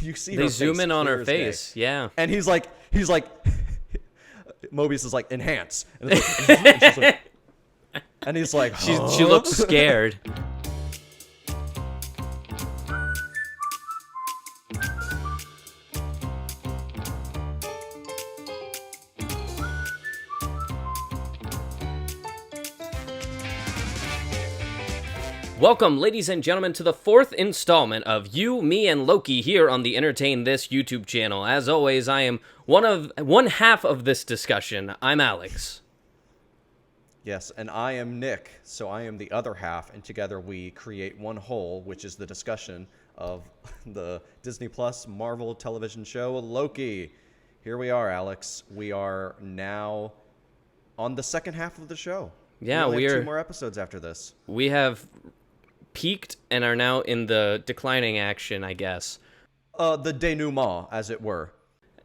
you see They her zoom face in on her clear as day. face. Yeah. And he's like, Mobius is like, enhance. And, it's like, and she's like, and he's like, She looks scared. Welcome, ladies and gentlemen, to the fourth installment of You, Me, and Loki here on the Entertain This YouTube channel. As always, I am one half of this discussion. I'm Alex. Yes, and I am Nick, so I am the other half, and together we create one whole, which is the discussion of the Disney Plus Marvel television show Loki. Here we are, Alex. We are now on the second half of the show. Yeah, we only have are 2 more episodes after this. We have peaked and are now in the declining action, I guess. The denouement, as it were.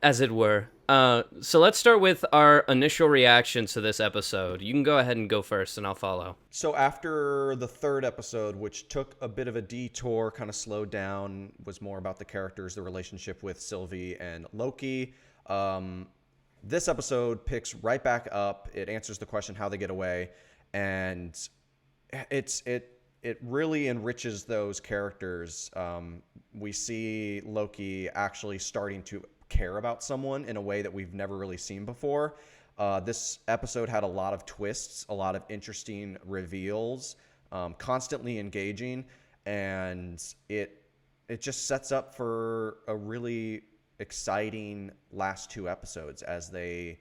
As it were. So let's start with our initial reactions to this episode. You can go ahead and go first, and I'll follow. So after the third episode, which took a bit of a detour, kind of slowed down, was more about the characters, the relationship with Sylvie and Loki. This episode picks right back up. It answers the question how they get away, and it really enriches those characters. We see Loki actually starting to care about someone in a way that we've never really seen before. This episode had a lot of twists, a lot of interesting reveals, constantly engaging, and it just sets up for a really exciting last 2 episodes as they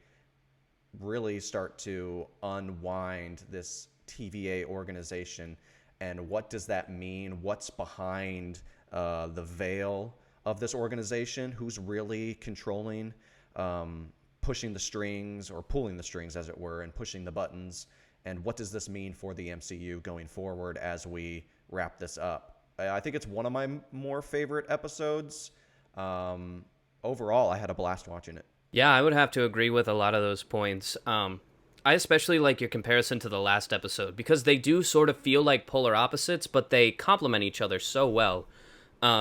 really start to unwind this TVA organization. And what does that mean? What's behind the veil of this organization? Who's really controlling, pushing the strings, or pulling the strings, as it were, and pushing the buttons? And what does this mean for the MCU going forward as we wrap this up? I think it's one of my more favorite episodes. Overall, I had a blast watching it. Yeah, I would have to agree with a lot of those points. I especially like your comparison to the last episode because they do sort of feel like polar opposites, but they complement each other so well.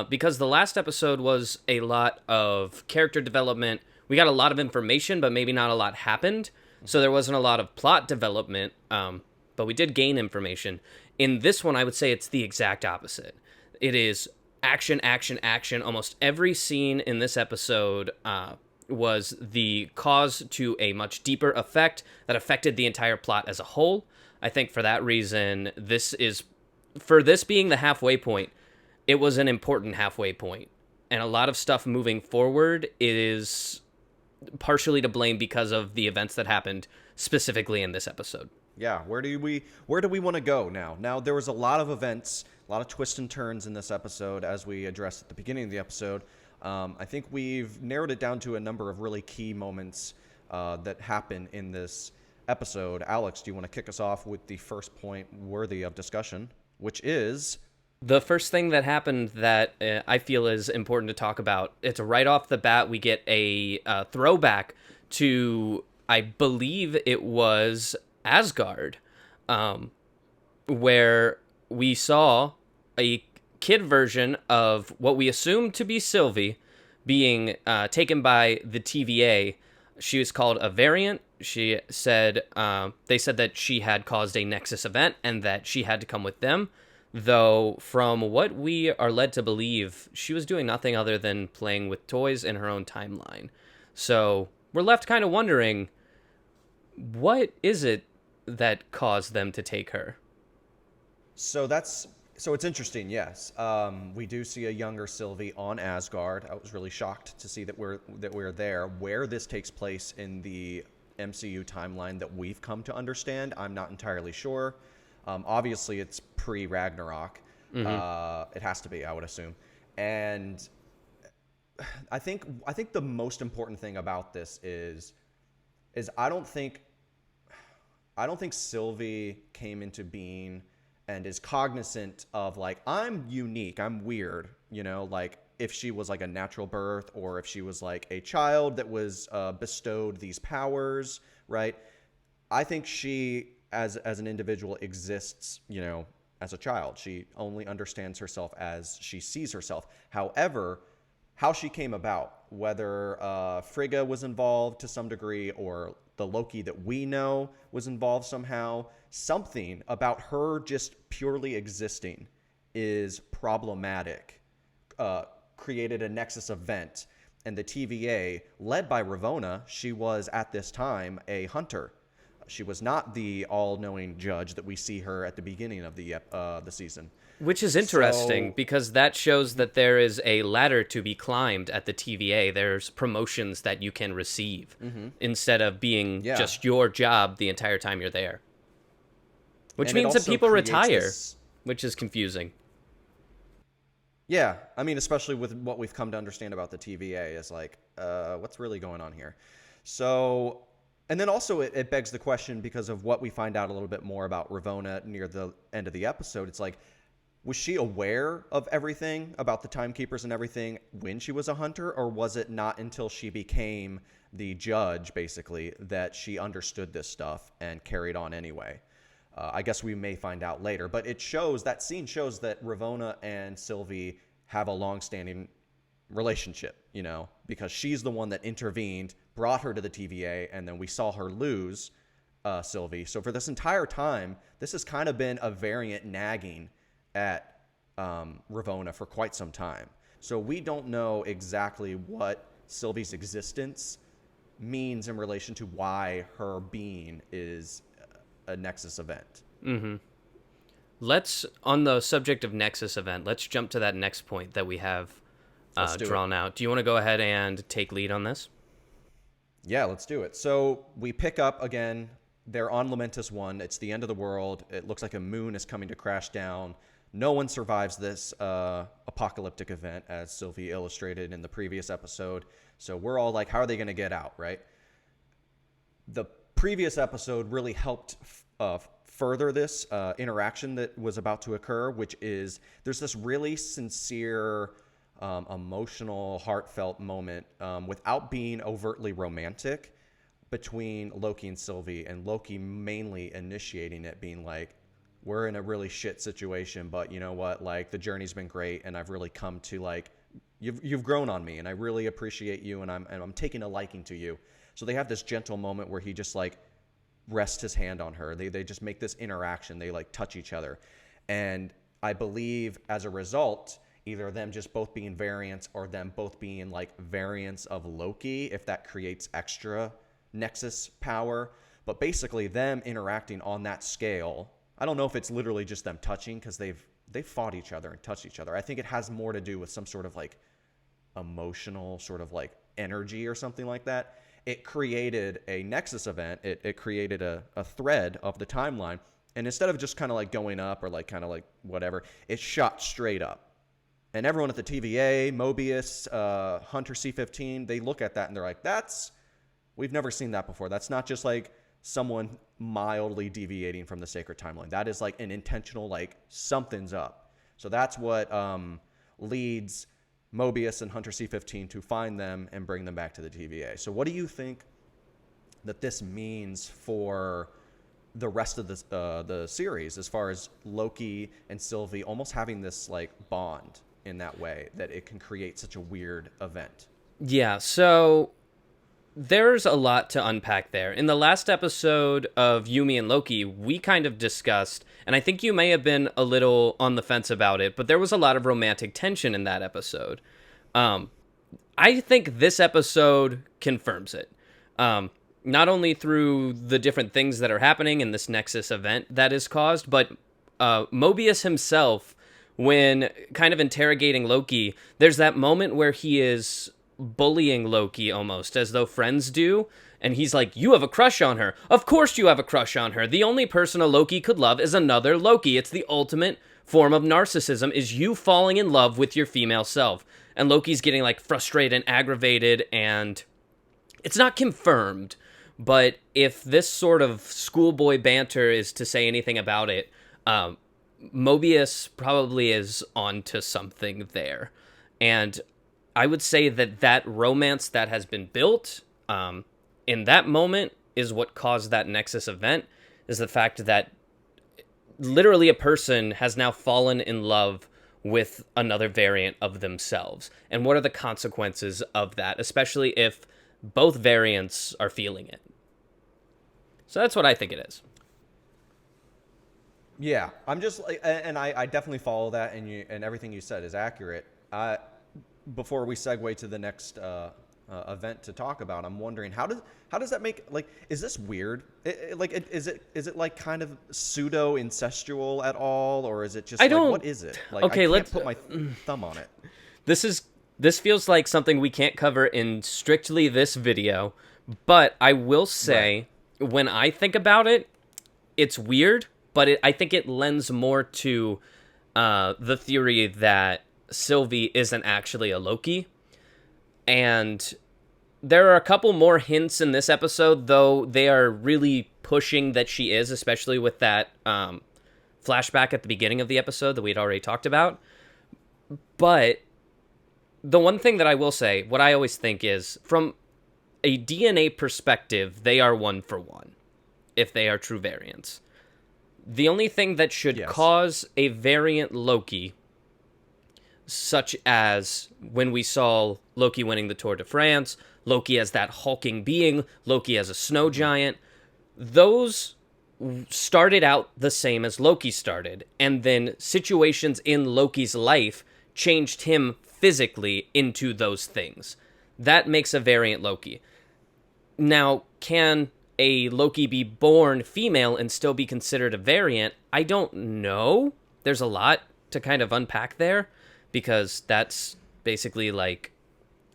Because the last episode was a lot of character development. We got a lot of information, but maybe not a lot happened. So there wasn't a lot of plot development, but we did gain information. In this one, I would say it's the exact opposite. It is action, action, action. Almost every scene in this episode was the cause to a much deeper effect that affected the entire plot as a whole. I think for that reason, this being the halfway point, it was an important halfway point. And a lot of stuff moving forward is partially to blame because of the events that happened specifically in this episode. Yeah, where do we want to go now? Now, there was a lot of events, a lot of twists and turns in this episode, as we addressed at the beginning of the episode. I think we've narrowed it down to a number of really key moments that happen in this episode. Alex, do you want to kick us off with the first point worthy of discussion, which is... The first thing that happened that I feel is important to talk about, it's right off the bat, we get a throwback to, I believe it was Asgard, where we saw a kid version of what we assumed to be Sylvie being taken by the TVA. She was called a variant. She said, they said that she had caused a Nexus event and that she had to come with them. Though, from what we are led to believe, she was doing nothing other than playing with toys in her own timeline. So, we're left kind of wondering, what is it that caused them to take her? So it's interesting, yes. We do see a younger Sylvie on Asgard. I was really shocked to see that we're there. Where this takes place in the MCU timeline that we've come to understand, I'm not entirely sure. Obviously, it's pre-Ragnarok. Mm-hmm. It has to be, I would assume. And I think the most important thing about this is I don't think Sylvie came into being and is cognizant of, like, I'm unique, I'm weird, like if she was like a natural birth or if she was like a child that was bestowed these powers, right? I think she, as an individual, exists, as a child. She only understands herself as she sees herself. However, how she came about, whether Frigga was involved to some degree or the Loki that we know was involved somehow. Something about her just purely existing is problematic, created a Nexus event. And the TVA, led by Ravonna, she was at this time a hunter. She was not the all-knowing judge that we see her at the beginning of the season. Which is interesting So, because that shows that there is a ladder to be climbed at the TVA. There's promotions that you can receive instead of being yeah. just your job the entire time you're there. Which And it means that also people creates retire, this. which is confusing. Yeah, I mean, especially with what we've come to understand about the TVA is like, what's really going on here? So, and then also it begs the question because of what we find out a little bit more about Ravonna near the end of the episode. It's like, was she aware of everything about the timekeepers and everything when she was a hunter, or was it not until she became the judge, basically, that she understood this stuff and carried on anyway? I guess we may find out later, but that scene shows that Ravonna and Sylvie have a long-standing relationship, because she's the one that intervened, brought her to the TVA, and then we saw her lose Sylvie. So for this entire time, this has kind of been a variant nagging at Ravonna for quite some time. So we don't know exactly what Sylvie's existence means in relation to why her being is a Nexus event. On the subject of Nexus event, let's jump to that next point that we have drawn out. Do you want to go ahead and take lead on this? Yeah, let's do it. So we pick up again. They're on Lamentus 1. It's the end of the world. It looks like a moon is coming to crash down. No one survives this apocalyptic event, as Sylvie illustrated in the previous episode. So we're all like, how are they going to get out, right? The previous episode really helped further this interaction that was about to occur, which is there's this really sincere, emotional, heartfelt moment without being overtly romantic between Loki and Sylvie, and Loki mainly initiating it, being like, we're in a really shit situation, but you know what? Like, the journey's been great, and I've really come to like, you've grown on me, and I really appreciate you, and I'm taking a liking to you. So they have this gentle moment where he just like rests his hand on her. They just make this interaction. They like touch each other, and I believe as a result, either them just both being variants or them both being like variants of Loki, if that creates extra Nexus power. But basically, them interacting on that scale. I don't know if it's literally just them touching, because they've fought each other and touched each other. I think it has more to do with some sort of like emotional sort of like energy or something like that. It created a Nexus event. It created a thread of the timeline. And instead of just kind of like going up or like kind of like whatever, it shot straight up. And everyone at the TVA, Mobius, Hunter C-15, they look at that and they're like, we've never seen that before. That's not just like someone mildly deviating from the sacred timeline. That is like an intentional, like, something's up. So that's what leads Mobius and Hunter C-15 to find them and bring them back to the TVA. So what do you think that this means for the rest of the series, as far as Loki and Sylvie almost having this like bond in that way, that it can create such a weird event? Yeah, so there's a lot to unpack there. In the last episode of Yumi and Loki, we kind of discussed, and I think you may have been a little on the fence about it, but there was a lot of romantic tension in that episode. I think this episode confirms it. Not only through the different things that are happening in this Nexus event that is caused, but Mobius himself, when kind of interrogating Loki, there's that moment where he is bullying Loki almost as though friends do, and he's like, you have a crush on her. Of course you have a crush on her. The only person a Loki could love is another Loki. It's the ultimate form of narcissism, is you falling in love with your female self. And Loki's getting like frustrated and aggravated, and it's not confirmed, but if this sort of schoolboy banter is to say anything about it, Mobius probably is onto something there. And I would say that romance that has been built in that moment is what caused that Nexus event, is the fact that literally a person has now fallen in love with another variant of themselves? And what are the consequences of that, especially if both variants are feeling it? So that's what I think it is. Yeah, I'm just like, and I definitely follow that, and everything you said is accurate. Before we segue to the next event to talk about, I'm wondering how does that make, like, is this weird? Is it like kind of pseudo incestual at all, or is it just I like, don't. what is it? Like, I Okay, can't let's. put my thumb on it. This feels like something we can't cover in strictly this video, but I will say, when I think about it, it's weird, but I think it lends more to the theory that Sylvie isn't actually a Loki. And there are a couple more hints in this episode, though they are really pushing that she is, especially with that flashback at the beginning of the episode that we'd already talked about. But the one thing that I will say, what I always think is, from a DNA perspective, they are one for one, if they are true variants. The only thing that should cause a variant Loki, such as when we saw Loki winning the Tour de France, Loki as that hulking being, Loki as a snow giant, those started out the same as Loki started, and then situations in Loki's life changed him physically into those things. That makes a variant Loki. Now, can a Loki be born female and still be considered a variant? I don't know. There's a lot to kind of unpack there, because that's basically like,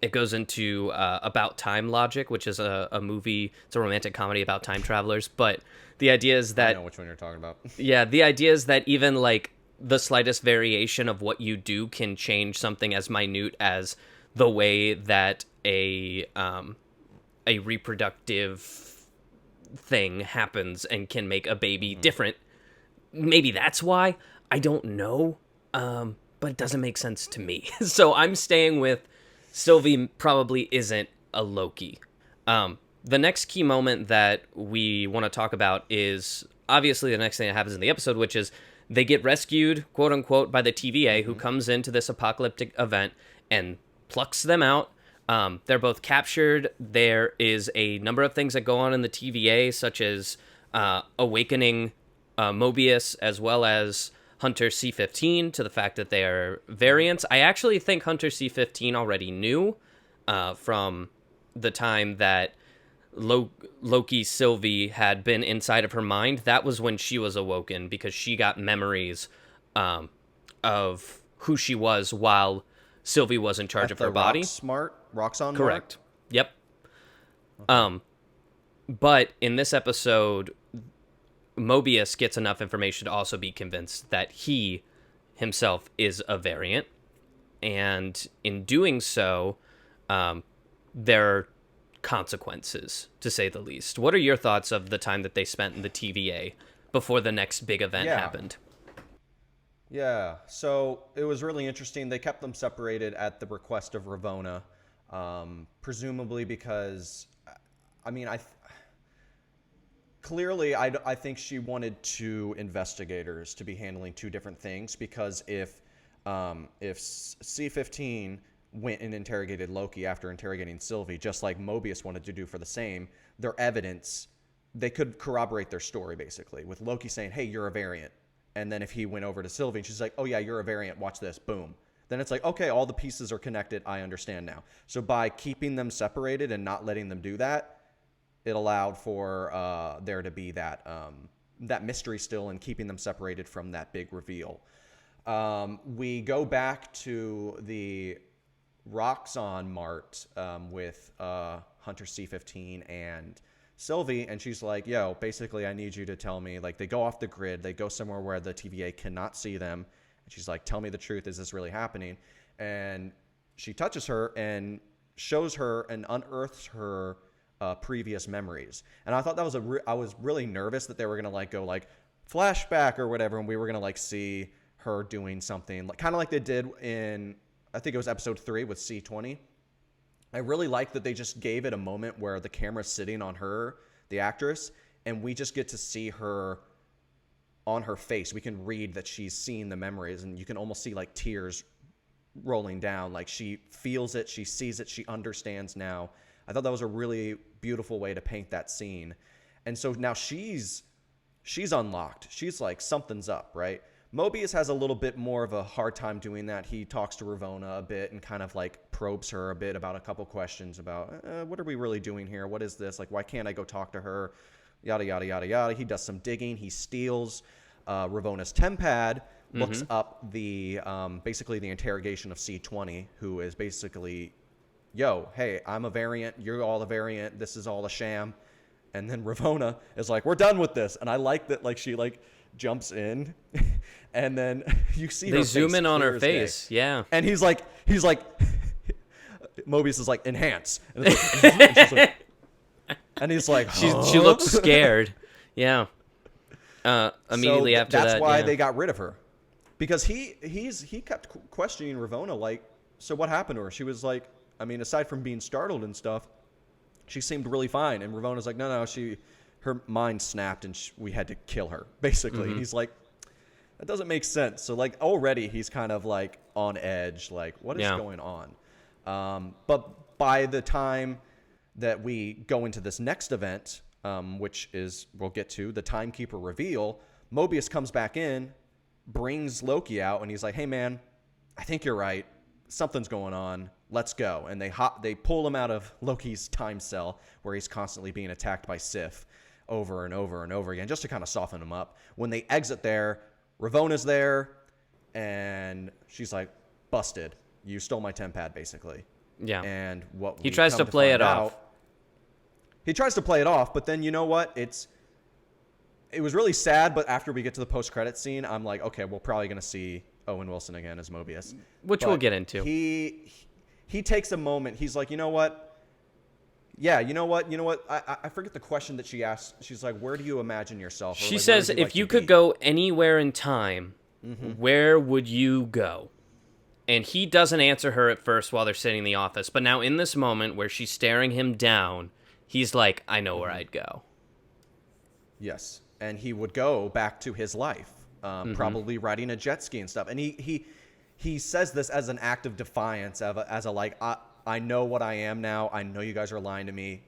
it goes into About Time logic, which is a movie. It's a romantic comedy about time travelers. But the idea is that, I know which one you're talking about. Yeah, the idea is that even like the slightest variation of what you do can change something as minute as the way that a reproductive thing happens and can make a baby different. Maybe that's why. I don't know. But it doesn't make sense to me. So I'm staying with Sylvie probably isn't a Loki. The next key moment that we want to talk about is obviously the next thing that happens in the episode, which is they get rescued, quote unquote, by the TVA, who comes into this apocalyptic event and plucks them out. They're both captured. There is a number of things that go on in the TVA, such as awakening Mobius, as well as Hunter C-15, to the fact that they are variants. I actually think Hunter C-15 already knew from the time that Loki Sylvie had been inside of her mind. That was when she was awoken, because she got memories of who she was while Sylvie was in charge of her body. Roxxon Correct. Yep. Okay. But in this episode, Mobius gets enough information to also be convinced that he himself is a variant. And in doing so, there are consequences, to say the least. What are your thoughts of the time that they spent in the TVA before the next big event happened? Yeah, so it was really interesting. They kept them separated at the request of Ravonna, presumably because, I mean, clearly, I think she wanted two investigators to be handling two different things, because if C-15 went and interrogated Loki after interrogating Sylvie, just like Mobius wanted to do for the same, their evidence, they could corroborate their story, basically, with Loki saying, hey, you're a variant. And then if he went over to Sylvie and she's like, oh yeah, you're a variant, watch this, boom. Then it's like, okay, all the pieces are connected, I understand now. So by keeping them separated and not letting them do that, it allowed for there to be that mystery still, and keeping them separated from that big reveal. We go back to the Roxxon Mart with Hunter C-15 and Sylvie, and she's like, yo, basically I need you to tell me, like, they go off the grid, they go somewhere where the TVA cannot see them, and she's like, tell me the truth, is this really happening? And she touches her and shows her and unearths her previous memories. And I thought that was I was really nervous that they were gonna like go like flashback or whatever, and we were gonna like see her doing something like kind of like they did in, I think it was episode 3 with C-20. I really like that they just gave it a moment where the camera's sitting on her, the actress, and we just get to see her on her face. We can read that she's seeing the memories, and you can almost see like tears rolling down. Like she feels it, she sees it, she understands now. I thought that was a really beautiful way to paint that scene. And so now she's unlocked. She's like, something's up, right? Mobius has a little bit more of a hard time doing that. He talks to Ravonna a bit and kind of like probes her a bit about a couple questions about what are we really doing here? What is this? Like, why can't I go talk to her? Yada, yada, yada, yada. He does some digging. He steals Ravonna's tempad, looks up the basically the interrogation of C20, who is basically, yo, hey, I'm a variant. You're all a variant. This is all a sham. And then Ravonna is like, we're done with this. And I like that, like, she like jumps in and then you see they her zoom face in on her clear as face. day. Yeah. And he's like Mobius is like, enhance. And, it's like, and he's like, huh? She looks scared. Yeah. Immediately so after that's that. why yeah. they got rid of her, because he kept questioning Ravonna, like, so what happened to her? She was like, I mean, aside from being startled and stuff, she seemed really fine. And Ravonna's like, no, her mind snapped and we had to kill her, basically. And he's like, that doesn't make sense. So like already he's kind of like on edge, like what is going on? But by the time that we go into this next event, which is, we'll get to, the Timekeeper reveal, Mobius comes back in, brings Loki out, and he's like, hey man, I think you're right. Something's going on. Let's go. And they pull him out of Loki's time cell where he's constantly being attacked by Sif over and over and over again, just to kind of soften him up. When they exit there, Ravonna's there, and she's like, busted. You stole my tempad, basically. Yeah. And what he tries to play it off. He tries to play it off, but then you know what? It was really sad, but after we get to the post-credit scene, I'm like, okay, we're probably going to see Owen Wilson again as Mobius. Which we'll get into. He takes a moment. He's like, you know what? Yeah, you know what? I forget the question that she asked. She's like, where do you imagine yourself? Or she like, says, if you could go anywhere in time, where would you go? And he doesn't answer her at first while they're sitting in the office. But now in this moment where she's staring him down, he's like, I know where I'd go. Yes. And he would go back to his life, probably riding a jet ski and stuff. And he says this as an act of defiance, as a like, I know what I am now. I know you guys are lying to me.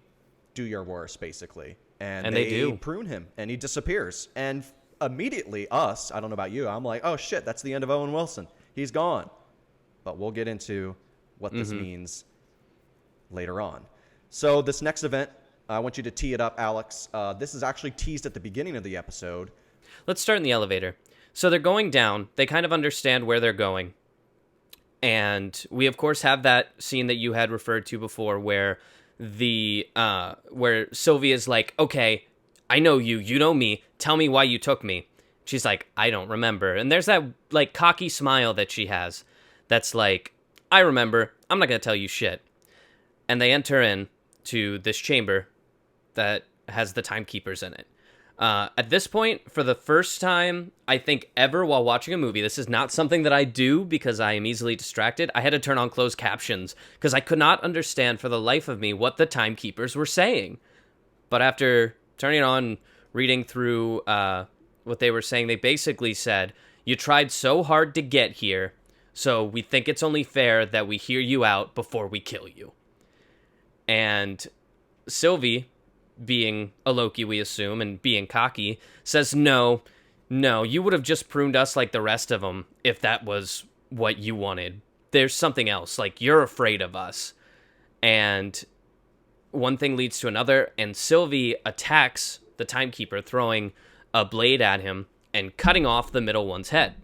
Do your worst, basically. And they do. Prune him, and he disappears. And immediately, I don't know about you, I'm like, oh shit, that's the end of Owen Wilson. He's gone. But we'll get into what this means later on. So this next event, I want you to tee it up, Alex. This is actually teased at the beginning of the episode. Let's start in the elevator. So they're going down. They kind of understand where they're going. And we, of course, have that scene that you had referred to before where where Sylvia's like, okay, I know you. You know me. Tell me why you took me. She's like, I don't remember. And there's that, like, cocky smile that she has that's like, I remember. I'm not going to tell you shit. And they enter in to this chamber that has the timekeepers in it. At this point, for the first time, I think ever while watching a movie, this is not something that I do because I am easily distracted. I had to turn on closed captions because I could not understand for the life of me what the timekeepers were saying. But after turning it on, reading through what they were saying, they basically said, you tried so hard to get here, so we think it's only fair that we hear you out before we kill you. And Sylvie, being a Loki, we assume, and being cocky, says, no, you would have just pruned us like the rest of them if that was what you wanted. There's something else, like, you're afraid of us. And one thing leads to another, and Sylvie attacks the timekeeper, throwing a blade at him and cutting off the middle one's head.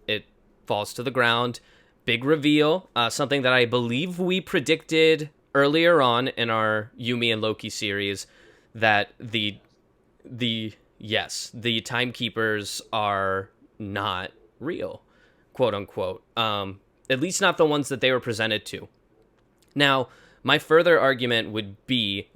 It falls to the ground. Big reveal, something that I believe we predicted earlier on in our Yumi and Loki series, that the timekeepers are not real, quote unquote. At least not the ones that they were presented to. Now, my further argument would be,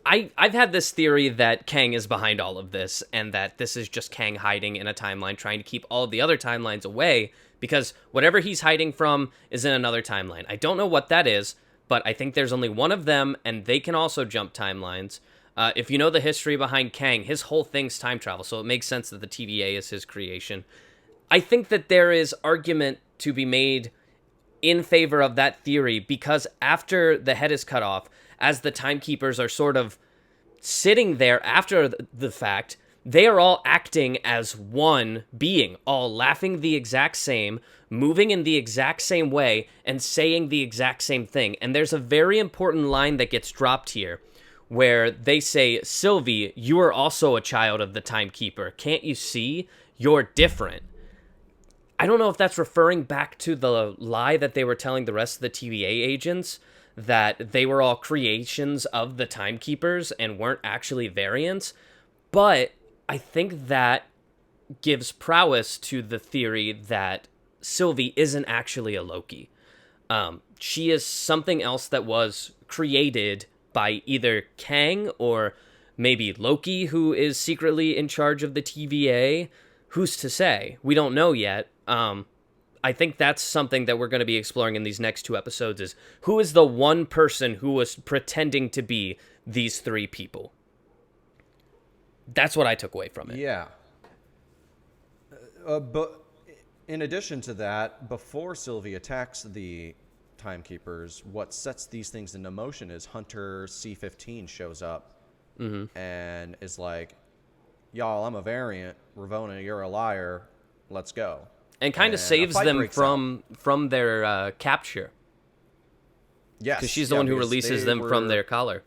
I've had this theory that Kang is behind all of this, and that this is just Kang hiding in a timeline, trying to keep all of the other timelines away, because whatever he's hiding from is in another timeline. I don't know what that is, but I think there's only one of them, and they can also jump timelines. If you know the history behind Kang, his whole thing's time travel, so it makes sense that the TVA is his creation. I think that there is argument to be made in favor of that theory because after the head is cut off, as the timekeepers are sort of sitting there after the fact, they are all acting as one being, all laughing the exact same, moving in the exact same way, and saying the exact same thing. And there's a very important line that gets dropped here where they say, Sylvie, you are also a child of the timekeeper. Can't you see? You're different. I don't know if that's referring back to the lie that they were telling the rest of the TVA agents, that they were all creations of the timekeepers and weren't actually variants, but I think that gives prowess to the theory that Sylvie isn't actually a Loki. She is something else that was created by either Kang or maybe Loki, who is secretly in charge of the TVA. Who's to say? We don't know yet. I think that's something that we're going to be exploring in these next 2 episodes is who is the one person who was pretending to be these 3 people. That's what I took away from it. Yeah. But in addition to that, before Sylvie attacks the timekeepers, what sets these things into motion is Hunter C-15 shows up and is like, y'all, I'm a variant. Ravonna, you're a liar. Let's go. And kind of saves them from their capture. Yes. Because she's the one who releases them from their collar.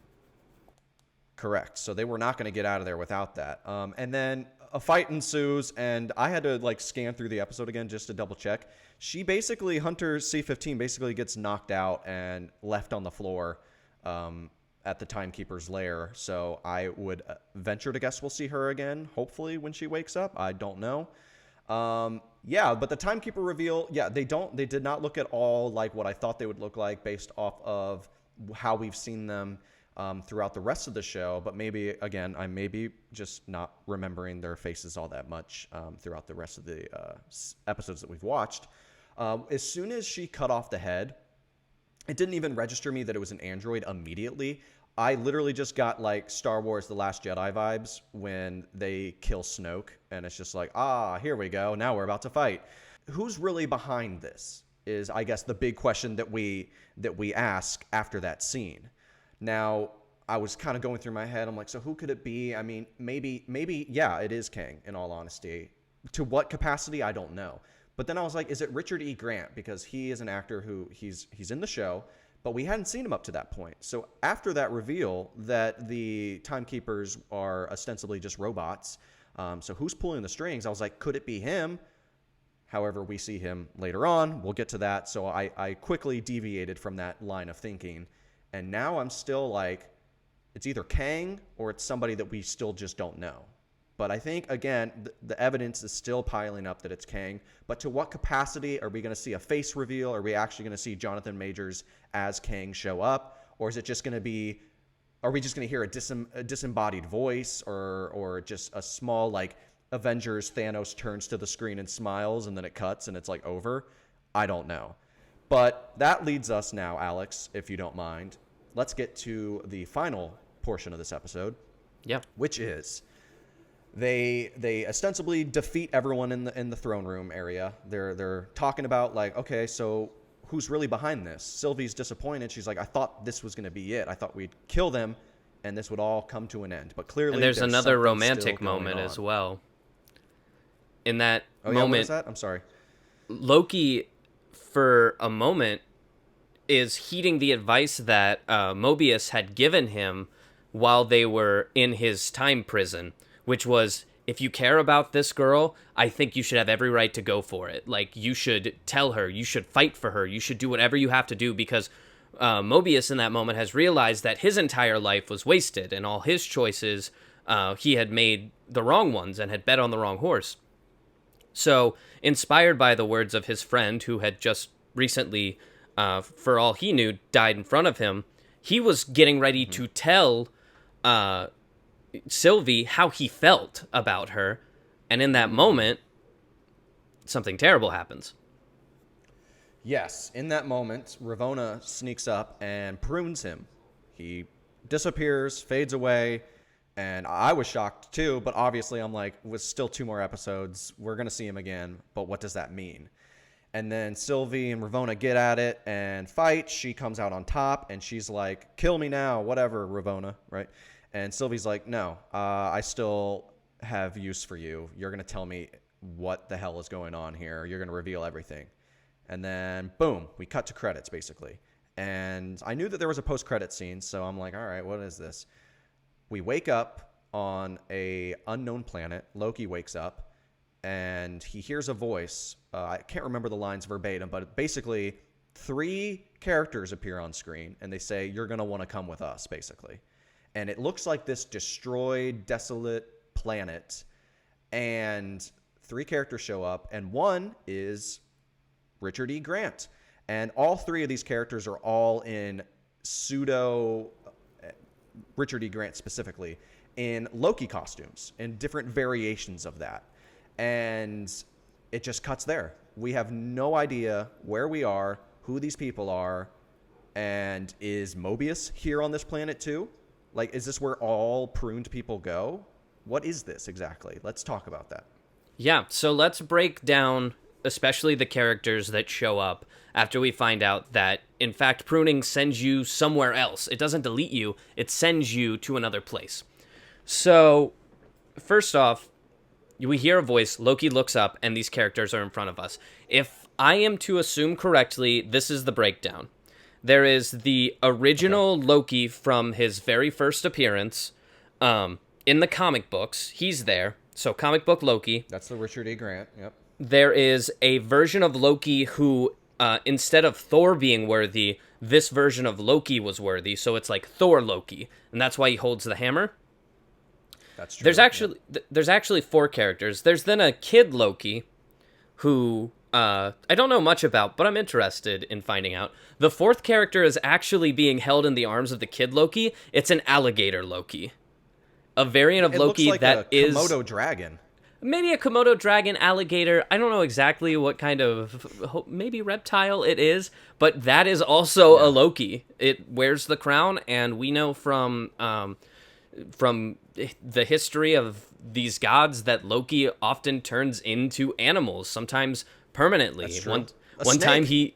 Correct. So they were not going to get out of there without that. And then a fight ensues, and I had to scan through the episode again just to double check. Hunter C-15 basically gets knocked out and left on the floor at the timekeeper's lair. So I would venture to guess we'll see her again, hopefully when she wakes up. I don't know. But the timekeeper reveal, they did not look at all like what I thought they would look like based off of how we've seen them throughout the rest of the show. But maybe, again, I may be just not remembering their faces all that much throughout the rest of the episodes that we've watched. As soon as she cut off the head, it didn't even register me that it was an android immediately. I literally just got Star Wars The Last Jedi vibes when they kill Snoke, and it's just here we go, now we're about to fight. Who's really behind this is, I guess, the big question that we ask after that scene. Now, I was kind of going through my head, I'm like, so who could it be? I mean, maybe, it is Kang, in all honesty. To what capacity, I don't know. But then I was like, is it Richard E. Grant? Because he is an actor who he's in the show, but we hadn't seen him up to that point. So after that reveal that the timekeepers are ostensibly just robots, so who's pulling the strings? I was like, could it be him? However, we see him later on. We'll get to that. So I quickly deviated from that line of thinking. And now I'm still like, it's either Kang or it's somebody that we still just don't know. But I think, again, the evidence is still piling up that it's Kang. But to what capacity? Are we going to see a face reveal? Are we actually going to see Jonathan Majors as Kang show up? Or is it just going to be, are we just going to hear a disembodied voice or just a small, Avengers Thanos turns to the screen and smiles and then it cuts and it's over? I don't know. But that leads us now, Alex, if you don't mind. Let's get to the final portion of this episode. Yeah. Which is they ostensibly defeat everyone in the throne room area. They're talking about okay, so who's really behind this? Sylvie's disappointed. She's like, I thought this was going to be it. I thought we'd kill them and this would all come to an end. But clearly and there's another romantic moment as well. In that moment, what is that? I'm sorry. Loki, for a moment, is heeding the advice that Mobius had given him while they were in his time prison, which was, if you care about this girl, I think you should have every right to go for it. You should tell her, you should fight for her, you should do whatever you have to do, because Mobius in that moment has realized that his entire life was wasted, and all his choices, he had made the wrong ones and had bet on the wrong horse. So, inspired by the words of his friend who had just recently, for all he knew, died in front of him, he was getting ready to tell Sylvie how he felt about her. And in that moment, something terrible happens. Yes, in that moment, Ravonna sneaks up and prunes him. He disappears, fades away, And I was shocked too, but obviously I'm like, with still 2 more episodes, we're going to see him again, but what does that mean? And then Sylvie and Ravonna get at it and fight. She comes out on top, and she's like, kill me now, whatever, Ravonna, right? And Sylvie's like, no, I still have use for you. You're going to tell me what the hell is going on here. You're going to reveal everything. And then, boom, we cut to credits, basically. And I knew that there was a post-credit scene, so I'm like, all right, what is this? We wake up on a unknown planet. Loki wakes up, and he hears a voice. I can't remember the lines verbatim, but basically 3 characters appear on screen, and they say, you're going to want to come with us, basically. And it looks like this destroyed, desolate planet, and 3 characters show up, and one is Richard E. Grant. And all 3 of these characters are all in pseudo... Richard E. Grant specifically, in Loki costumes, in different variations of that. And it just cuts there. We have no idea where we are, who these people are, and is Mobius here on this planet too? Like, is this where all pruned people go? What is this exactly? Let's talk about that. Yeah, so let's break down especially the characters that show up after we find out that, in fact, pruning sends you somewhere else. It doesn't delete you, it sends you to another place. So, first off, we hear a voice, Loki looks up, and these characters are in front of us. If I am to assume correctly, this is the breakdown. There is the original Loki from his very first appearance in the comic books. He's there. So, comic book Loki. That's the Richard E. Grant, yep. There is a version of Loki who, instead of Thor being worthy, this version of Loki was worthy. So it's like Thor Loki, and that's why he holds the hammer. That's true. There's actually 4 characters. There's then a kid Loki, who I don't know much about, but I'm interested in finding out. The 4th character is actually being held in the arms of the kid Loki. It's an alligator Loki, a variant of Loki looks like that a is Komodo dragon. Maybe a Komodo dragon, alligator. I don't know exactly what kind of, maybe reptile it is, but that is also a Loki. It wears the crown, and we know from the history of these gods that Loki often turns into animals, sometimes permanently. That's true. One time he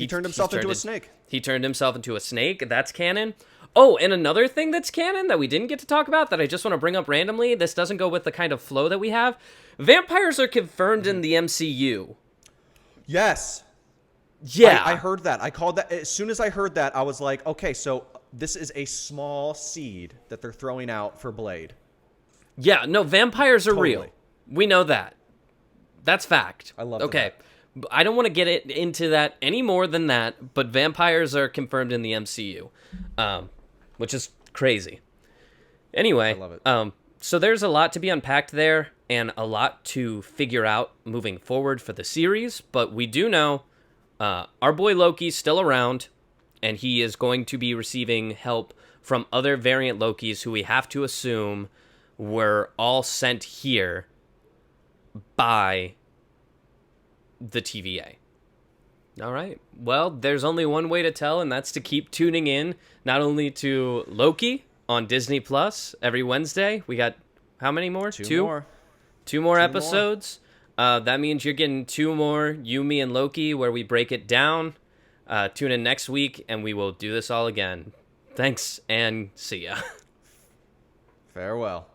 turned himself into a snake. He turned himself into a snake. That's canon. Oh, and another thing that's canon that we didn't get to talk about that I just want to bring up randomly, this doesn't go with the kind of flow that we have. Vampires are confirmed in the MCU. Yes. Yeah. I heard that. I called that. As soon as I heard that, I was like, okay, so this is a small seed that they're throwing out for Blade. Yeah, no, vampires are Totally. real. We know that. That's fact. I love Okay. that. I don't want to get into that any more than that, but vampires are confirmed in the MCU, which is crazy. Anyway, I love it. So there's a lot to be unpacked there and a lot to figure out moving forward for the series, but we do know our boy Loki's still around, and he is going to be receiving help from other variant Lokis who we have to assume were all sent here by the TVA. All right. Well, there's only one way to tell, and that's to keep tuning in, not only to Loki on Disney Plus every Wednesday. We got how many more? Two more. Two more episodes. That means you're getting 2 more, You, Me, and Loki, where we break it down. Tune in next week, and we will do this all again. Thanks, and see ya. Farewell.